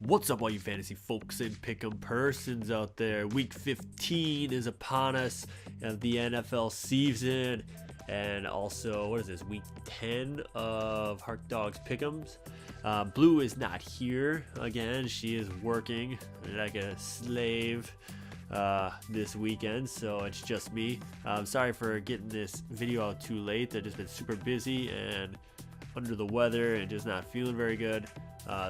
What's up, all you fantasy folks and pick'em persons out there? Week 15 is upon us of the NFL season, and also, what is this, week 10 of Hark Dogs Pick'ems. Blue is not here again. She is working like a slave this weekend, so it's just me. I'm sorry for getting this video out too late. I've just been super busy and under the weather and just not feeling very good.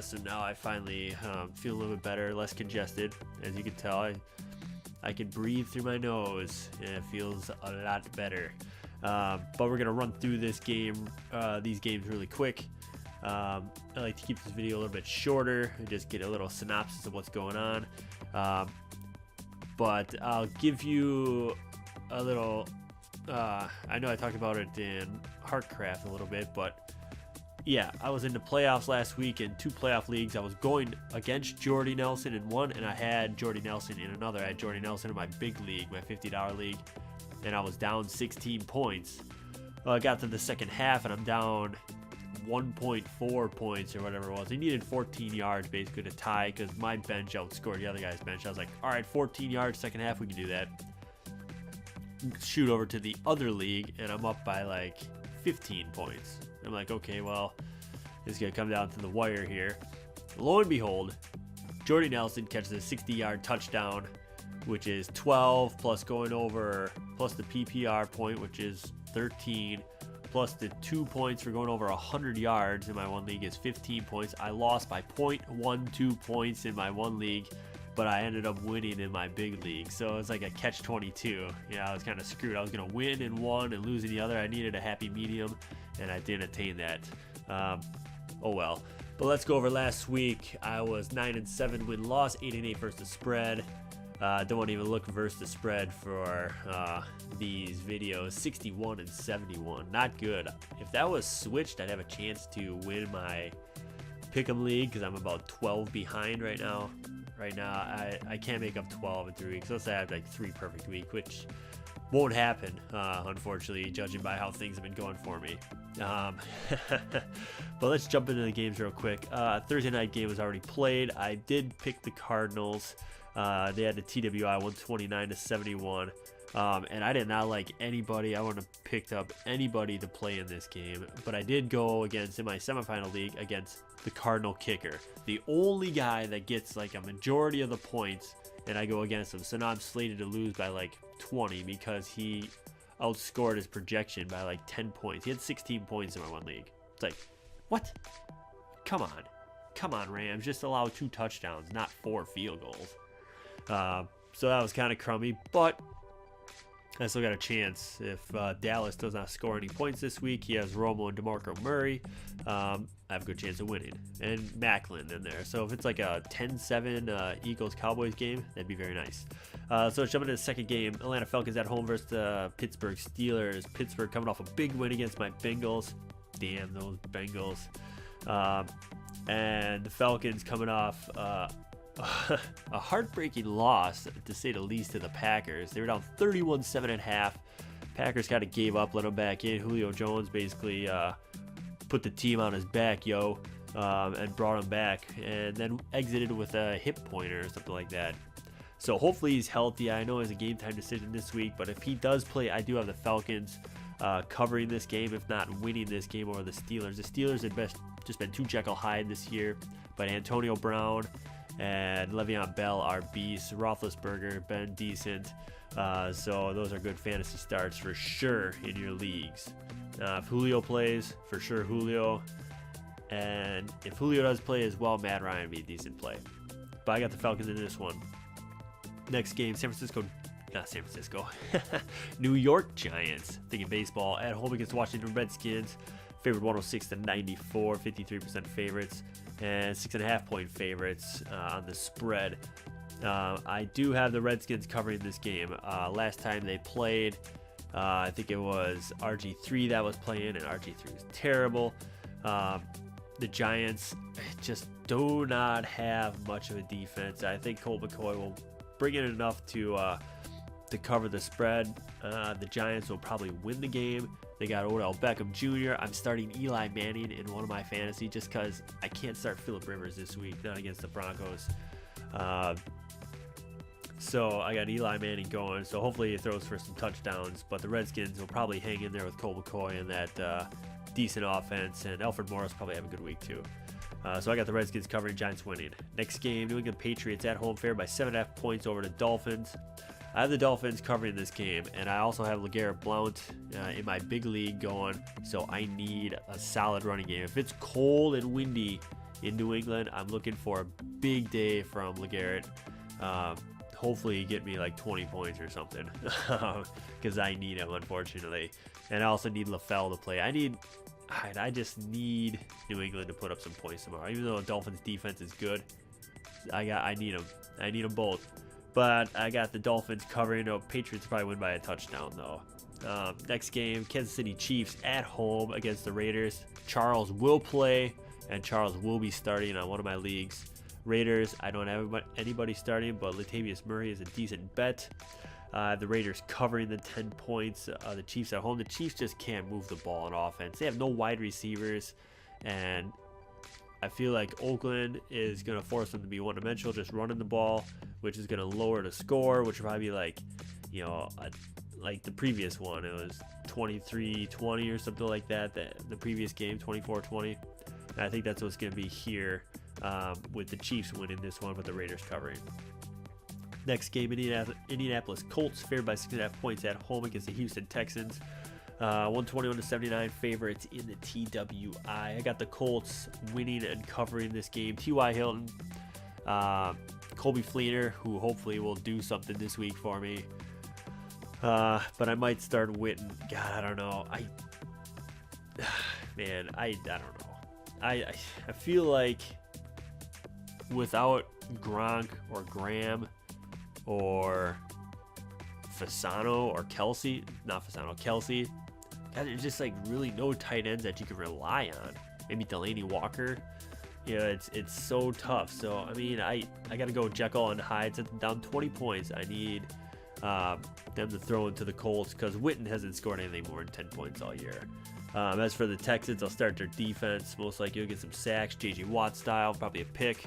So now I finally feel a little bit better, less congested. As you can tell, I can breathe through my nose and it feels a lot better. But we're gonna run through these games really quick. I like to keep this video a little bit shorter and just get a little synopsis of what's going on. But I'll give you a little. I know I talked about it in Heartcraft a little bit, but yeah, I was in the playoffs last week in 2 playoff leagues. I was going against Jordy Nelson in one, and I had Jordy Nelson in another. I had Jordy Nelson in my big league, my $50 league, and I was down 16 points. I got to the second half, and I'm down 1.4 points or whatever it was. He needed 14 yards basically to tie because my bench outscored the other guy's bench. I was like, all right, 14 yards, second half, we can do that. Shoot over to the other league, and I'm up by like 15 points. I'm like, okay, well, it's going to come down to the wire here. Lo and behold, Jordy Nelson catches a 60-yard touchdown, which is 12, plus going over, plus the PPR point, which is 13, plus the 2 points for going over 100 yards in my one league is 15 points. I lost by 0.12 points in my one league, but I ended up winning in my big league. So it's like a catch-22. Yeah, I was kind of screwed. I was going to win in one and lose in the other. I needed a happy medium, and I didn't attain that. Oh well. But let's go over last week. I was 9-7 win-loss, 8-8 versus the spread. Don't want to even look versus the spread for these videos. 61-71, not good. If that was switched, I'd have a chance to win my pick'em league because I'm about 12 behind right now. Right now, I can't make up 12 in 3 weeks. Let's say I have like 3 perfect weeks, which won't happen, unfortunately, judging by how things have been going for me. But let's jump into the games real quick. Thursday night game was already played. I did pick the Cardinals. They had the TWI 129-71. And I did not like anybody. I wouldn't have picked up anybody to play in this game. But I did go against, in my semifinal league, against the Cardinal kicker. The only guy that gets like a majority of the points, and I go against him. So now I'm slated to lose by like 20 because he outscored his projection by like 10 points. He had 16 points in my one league. It's like, what? Come on, Rams. Just allow 2 touchdowns, not 4 field goals. So that was kind of crummy, but I still got a chance. If Dallas does not score any points this week, he has Romo and DeMarco Murray. I have a good chance of winning. And Macklin in there. So if it's like a 10-7 Eagles-Cowboys game, that'd be very nice. So let's jump into the second game. Atlanta Falcons at home versus the Pittsburgh Steelers. Pittsburgh coming off a big win against my Bengals. Damn those Bengals. And the Falcons coming off a heartbreaking loss, to say the least, to the Packers. They were down 31-7 at half. Packers kind of gave up, let them back in. Julio Jones basically put the team on his back, and brought him back, and then exited with a hip pointer or something like that. So hopefully he's healthy. I know it's a game time decision this week, but if he does play, I do have the Falcons covering this game, if not winning this game over the Steelers. The Steelers had just been too Jekyll Hyde this year, but Antonio Brown and Le'Veon Bell are beasts. Roethlisberger been decent, so those are good fantasy starts for sure in your leagues. If Julio plays, for sure Julio, and if Julio does play as well, Matt Ryan would be a decent play. But I got the Falcons in this one. Next game, New York Giants, thinking baseball, at home against Washington Redskins. Favored 106-94, 53% favorites, and 6.5 point favorites on the spread. I do have the Redskins covering this game. Last time they played, I think it was RG3 that was playing, and RG3 was terrible. The Giants just do not have much of a defense. I think Colt McCoy will bring in enough to cover the spread. The Giants will probably win the game. They got Odell Beckham Jr. I'm starting Eli Manning in one of my fantasy just because I can't start Phillip Rivers this week, not against the Broncos. So I got Eli Manning going. So hopefully he throws for some touchdowns. But the Redskins will probably hang in there with Colt McCoy and that decent offense. And Alfred Morris probably have a good week too. So I got the Redskins covering, Giants winning. Next game, New England Patriots at home, favored by 7.5 points over the Dolphins. I have the Dolphins covering this game, and I also have LeGarrette Blount in my big league going, so I need a solid running game. If it's cold and windy in New England, I'm looking for a big day from LeGarrette. Hopefully get me like 20 points or something, because I need him, unfortunately. And I also need LaFell to play. I just need New England to put up some points tomorrow. Even though the Dolphins defense is good, I need them. I need them both. But I got the Dolphins covering. Patriots probably win by a touchdown though. Next game, Kansas City Chiefs at home against the Raiders. Charles will play, and Charles will be starting on one of my leagues. Raiders, I don't have anybody starting, but Latavius Murray is a decent bet. The Raiders covering the 10 points. The Chiefs at home. The Chiefs just can't move the ball on offense. They have no wide receivers, and I feel like Oakland is going to force them to be one-dimensional, just running the ball, which is going to lower the score, which will probably be like, like the previous one. It was 23-20 or something like that. The previous game, 24-20. And I think that's what's going to be here with the Chiefs winning this one, with the Raiders covering. Next game, Indianapolis Colts favored by 6.5 points at home against the Houston Texans. 121-79 favorites in the TWI. I got the Colts winning and covering this game. T.Y. Hilton, Colby Fleener, who hopefully will do something this week for me. But I might start Witten. God, I don't know. I don't know. I feel like without Gronk or Graham or Fasano or Kelsey, Kelsey, God, there's just like really no tight ends that you can rely on. Maybe Delaney Walker. It's so tough. So I mean, I got to go Jekyll and Hyde. Set them down 20 points. I need them to throw into the Colts because Witten hasn't scored anything more than 10 points all year. As for the Texans, I'll start their defense. Most likely you'll get some sacks, J.J. Watt style, probably a pick.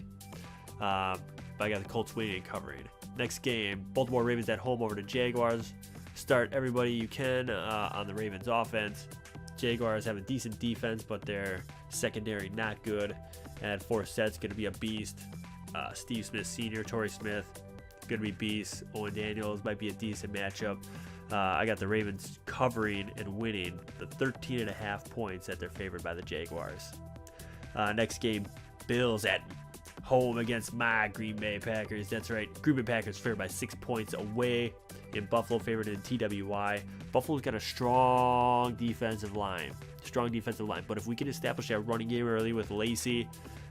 But I got the Colts winning and covering. Next game, Baltimore Ravens at home over the Jaguars. Start everybody you can on the Ravens offense. Jaguars have a decent defense, but their secondary not good. And Forset's going to be a beast. Steve Smith Sr., Torrey Smith, going to be beasts. Owen Daniels might be a decent matchup. I got the Ravens covering and winning the 13.5 points that they're favored by the Jaguars. Next game, Bills at home against my Green Bay Packers. That's right, Green Bay Packers favored by 6 points away in Buffalo, favored in TWI. Buffalo's got a strong defensive line. But if we can establish that running game early with Lacey,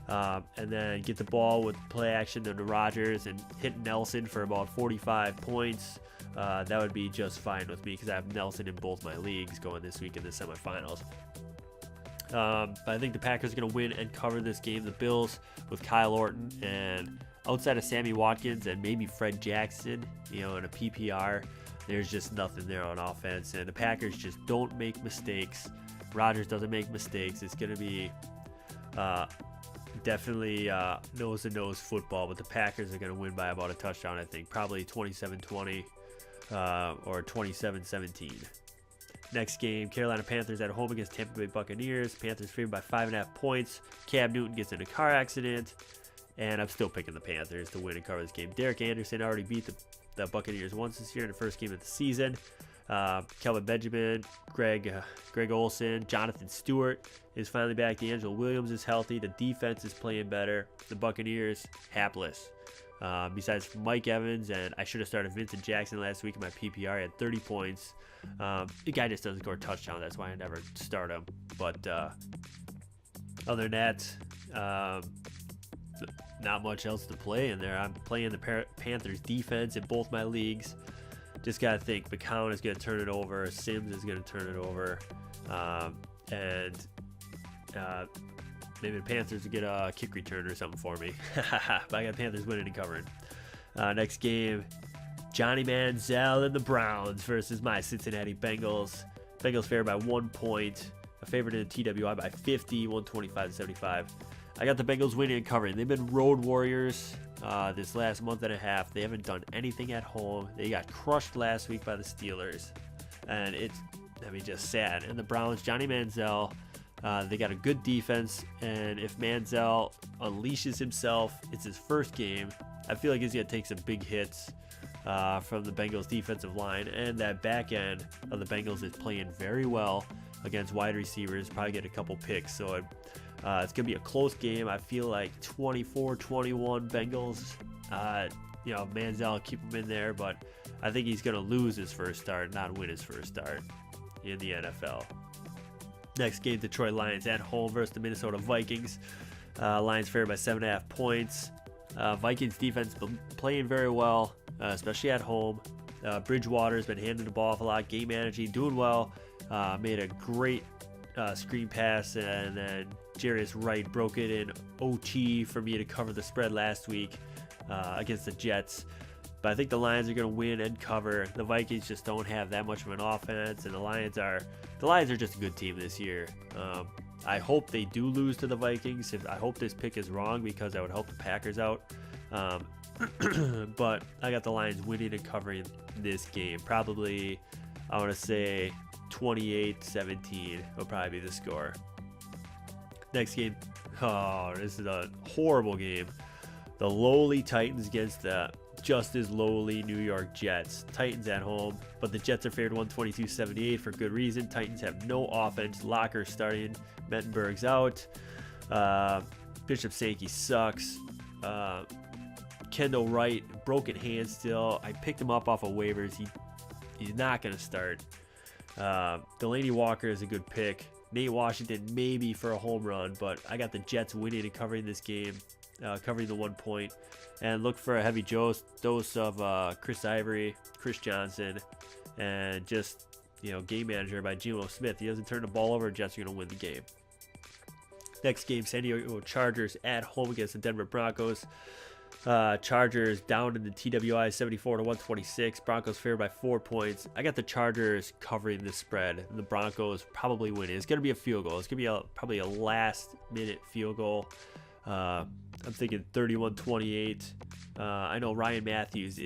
and then get the ball with play action to Rodgers and hit Nelson for about 45 points, that would be just fine with me because I have Nelson in both my leagues going this week in the semifinals. But I think the Packers are going to win and cover this game. The Bills with Kyle Orton, and outside of Sammy Watkins and maybe Fred Jackson, in a PPR, there's just nothing there on offense. And the Packers just don't make mistakes. Rodgers doesn't make mistakes. It's going to be definitely nose-to-nose football, but the Packers are going to win by about a touchdown, I think. Probably 27-20 or 27-17. Next game, Carolina Panthers at home against Tampa Bay Buccaneers. Panthers favored by 5.5 points. Cam Newton gets in a car accident, and I'm still picking the Panthers to win and cover this game. Derek Anderson already beat the Buccaneers once this year in the first game of the season. Kelvin Benjamin, Greg Olsen, Jonathan Stewart is finally back. D'Angelo Williams is healthy. The defense is playing better. The Buccaneers, hapless. Besides Mike Evans, and I should have started Vincent Jackson last week in my PPR. He had 30 points. The guy just doesn't score a touchdown. That's why I never start him. But other than that, not much else to play in there. I'm playing the Panthers defense in both my leagues. Just got to think McCown is going to turn it over. Sims is going to turn it over. And maybe the Panthers will get a kick return or something for me. But I got Panthers winning and covering. Next game, Johnny Manziel and the Browns versus my Cincinnati Bengals. Bengals favored by 1 point. A favorite in the TWI by 50, 125-75. I got the Bengals winning and covering. They've been road warriors this last month and a half. They haven't done anything at home. They got crushed last week by the Steelers. And it's, just sad. And the Browns, Johnny Manziel, they got a good defense. And if Manziel unleashes himself, it's his first game. I feel like he's going to take some big hits from the Bengals defensive line. And that back end of the Bengals is playing very well against wide receivers. Probably get a couple picks. So it's going to be a close game. I feel like 24-21 Bengals. Manziel keep him in there, but I think he's going to lose his first start, not win his first start in the NFL. Next game, Detroit Lions at home versus the Minnesota Vikings. Lions favored by 7.5 points. Vikings defense been playing very well, especially at home. Bridgewater's been handing the ball off a lot, game managing, doing well. Made a great screen pass, and then Jarius Wright broke it in OT for me to cover the spread last week against the Jets. But I think the Lions are going to win and cover. The Vikings just don't have that much of an offense, and the Lions are just a good team this year. I hope they do lose to the Vikings. I hope this pick is wrong because I would help the Packers out. But I got the Lions winning and covering this game. Probably, I want to say 28-17 will probably be the score. Next game, this is a horrible game. The lowly Titans against the just as lowly New York Jets. Titans at home, but the Jets are favored 122-78 for good reason. Titans have no offense. Locker's starting. Mettenberg's out. Bishop Sankey sucks. Kendall Wright, broken hand still. I picked him up off of waivers. He's not going to start. Delaney Walker is a good pick. Nate Washington maybe for a home run, but I got the Jets winning and covering this game, covering the 1 point. And look for a heavy dose of Chris Ivory, Chris Johnson, and just, game manager by Geno Smith. He doesn't turn the ball over, Jets are going to win the game. Next game, San Diego Chargers at home against the Denver Broncos. Chargers down in the TWI 74-126. Broncos favored by 4 points. I got the Chargers covering the spread. The Broncos probably winning. It's going to be a field goal. It's going to be probably a last-minute field goal. I'm thinking 31-28. I know Ryan Matthews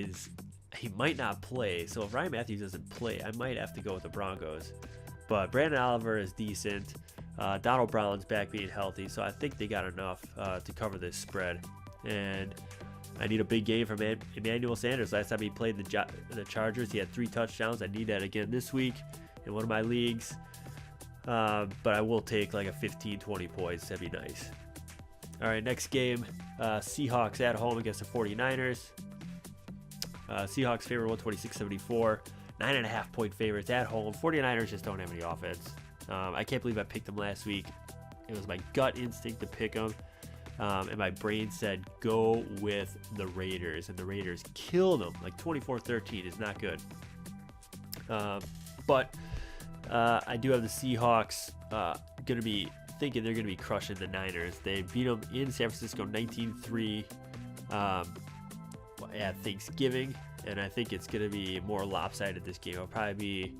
he might not play. So if Ryan Matthews doesn't play, I might have to go with the Broncos. But Brandon Oliver is decent. Donald Brown's back being healthy. So I think they got enough to cover this spread. And I need a big game from Emmanuel Sanders. Last time he played the Chargers, he had 3 touchdowns. I need that again this week in one of my leagues. But I will take like a 15-20 points. That'd be nice. All right, next game, Seahawks at home against the 49ers. Seahawks favor 126-74. 9.5 point favorites at home. 49ers just don't have any offense. I can't believe I picked them last week. It was my gut instinct to pick them. And my brain said, go with the Raiders. And the Raiders killed them. Like 24-13 is not good. But I do have the Seahawks going to be thinking they're going to be crushing the Niners. They beat them in San Francisco 19-3 at Thanksgiving. And I think it's going to be more lopsided this game. It'll probably be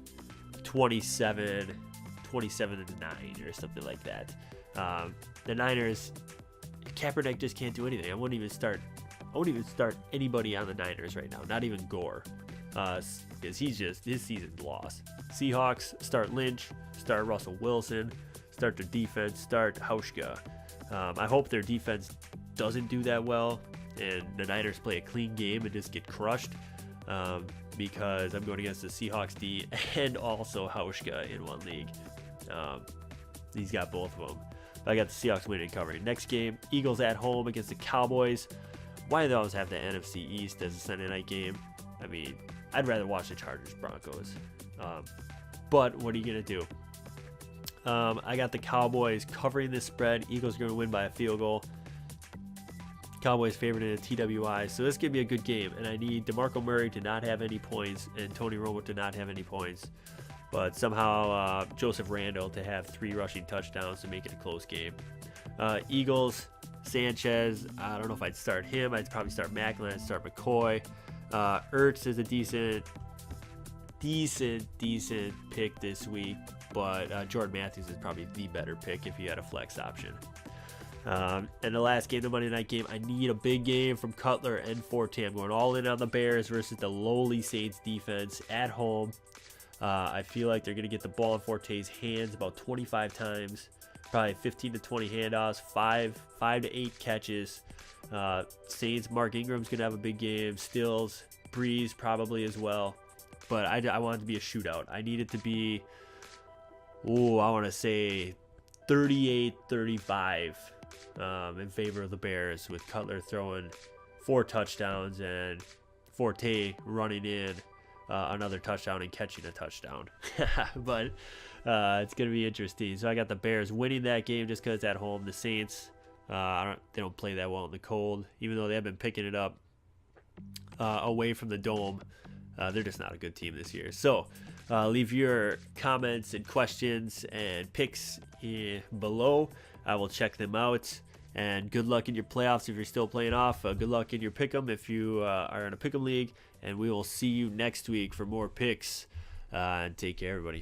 27-9 or something like that. The Niners, Kaepernick just can't do anything. I won't even start anybody on the Niners right now. Not even Gore, because his season's lost. Seahawks start Lynch, start Russell Wilson, start their defense, start Hauschka. I hope their defense doesn't do that well, and the Niners play a clean game and just get crushed. Because I'm going against the Seahawks D and also Hauschka in one league. He's got both of them. I got the Seahawks winning and covering. Next game, Eagles at home against the Cowboys. Why do they always have the NFC East as a Sunday night game? I mean, I'd rather watch the Chargers Broncos. But what are you going to do? I got the Cowboys covering this spread. Eagles are going to win by a field goal. Cowboys favored in a TWI. So this could be a good game. And I need DeMarco Murray to not have any points and Tony Romo to not have any points. But somehow Joseph Randle to have 3 rushing touchdowns to make it a close game. Eagles, Sanchez, I don't know if I'd start him. I'd probably start Macklin. I'd start McCoy. Ertz is a decent decent pick this week, but Jordan Matthews is probably the better pick if you had a flex option. And the last game, the Monday night game, I need a big game from Cutler and Forte. I'm going all in on the Bears versus the lowly Saints defense at home. I feel like they're going to get the ball in Forte's hands about 25 times, probably 15 to 20 handoffs, 5 to 8 catches. Saints, Mark Ingram's going to have a big game. Stills, Breeze probably as well. But I want it to be a shootout. I need it to be, I want to say 38-35 in favor of the Bears, with Cutler throwing 4 touchdowns and Forte running in another touchdown and catching a touchdown. But it's going to be interesting. So I got the Bears winning that game just because it's at home. The Saints, they don't play that well in the cold, even though they have been picking it up away from the dome. They're just not a good team this year. So leave your comments and questions and picks below. I will check them out. And good luck in your playoffs if you're still playing off. Good luck in your pick'em if you are in a pick'em league. And we will see you next week for more picks. And take care, everybody.